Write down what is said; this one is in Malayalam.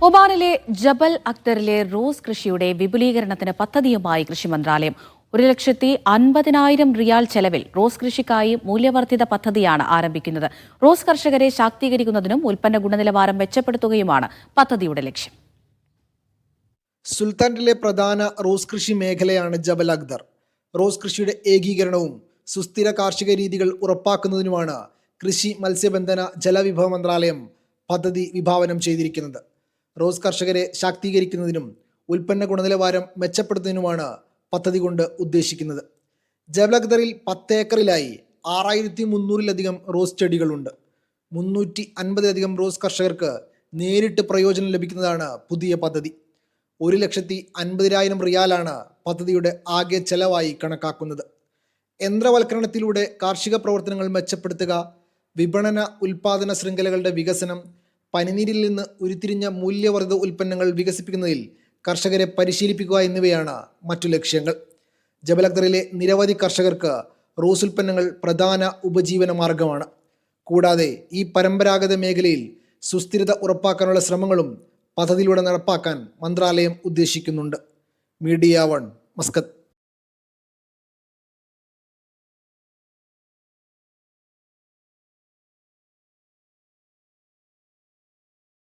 ഒമാനിലെ ജബൽ അക്തറിലെ റോസ് കൃഷിയുടെ വിപുലീകരണത്തിന് പദ്ധതിയുമായി കൃഷി മന്ത്രാലയം 1,50,000 റിയാൽ ചെലവിൽ റോസ് കൃഷിക്കായി മൂല്യവർദ്ധിത പദ്ധതിയാണ് ആരംഭിക്കുന്നത്. റോസ് കർഷകരെ ശാക്തീകരിക്കുന്നതിനും ഉൽപ്പന്ന ഗുണനിലവാരം മെച്ചപ്പെടുത്തുകയുമാണ് പദ്ധതിയുടെ ലക്ഷ്യം. സുൽത്താനിലെ പ്രധാന റോസ് കൃഷി മേഖലയാണ് ജബൽ അക്തർ. റോസ് കൃഷിയുടെ ഏകീകരണവും സുസ്ഥിര കാർഷിക രീതികൾ ഉറപ്പാക്കുന്നതിനുമാണ് കൃഷി മത്സ്യബന്ധന ജലവിഭവ മന്ത്രാലയം പദ്ധതി വിഭാവനം ചെയ്തിരിക്കുന്നത്. റോസ് കർഷകരെ ശാക്തീകരിക്കുന്നതിനും ഉൽപ്പന്ന ഗുണനിലവാരം മെച്ചപ്പെടുത്തുന്നതിനുമാണ് പദ്ധതി കൊണ്ട് ഉദ്ദേശിക്കുന്നത്. ജബൽ അക്തറിൽ 10 ഏക്കറിലായി 6300-ലധികം റോസ് ചെടികളുണ്ട്. 350-ലധികം റോസ് കർഷകർക്ക് നേരിട്ട് പ്രയോജനം ലഭിക്കുന്നതാണ് പുതിയ പദ്ധതി. 1,50,000 റിയാലാണ് പദ്ധതിയുടെ ആകെ ചെലവായി കണക്കാക്കുന്നത്. യന്ത്രവൽക്കരണത്തിലൂടെ കാർഷിക പ്രവർത്തനങ്ങൾ മെച്ചപ്പെടുത്തുക, വിപണന ഉൽപാദന ശൃംഖലകളുടെ വികസനം, പനിനീരിൽ നിന്ന് ഉരുത്തിരിഞ്ഞ മൂല്യവർദ്ധിത ഉൽപ്പന്നങ്ങൾ വികസിപ്പിക്കുന്നതിൽ കർഷകരെ പരിശീലിപ്പിക്കുക എന്നിവയാണ് മറ്റു ലക്ഷ്യങ്ങൾ. ജബൽ അക്തറിലെ നിരവധി കർഷകർക്ക് റോസ് ഉൽപ്പന്നങ്ങൾ പ്രധാന ഉപജീവന മാർഗമാണ്. കൂടാതെ ഈ പരമ്പരാഗത മേഖലയിൽ സുസ്ഥിരത ഉറപ്പാക്കാനുള്ള ശ്രമങ്ങളും പദ്ധതിയിലൂടെ നടപ്പാക്കാൻ മന്ത്രാലയം ഉദ്ദേശിക്കുന്നുണ്ട്. Media 1, Muscat.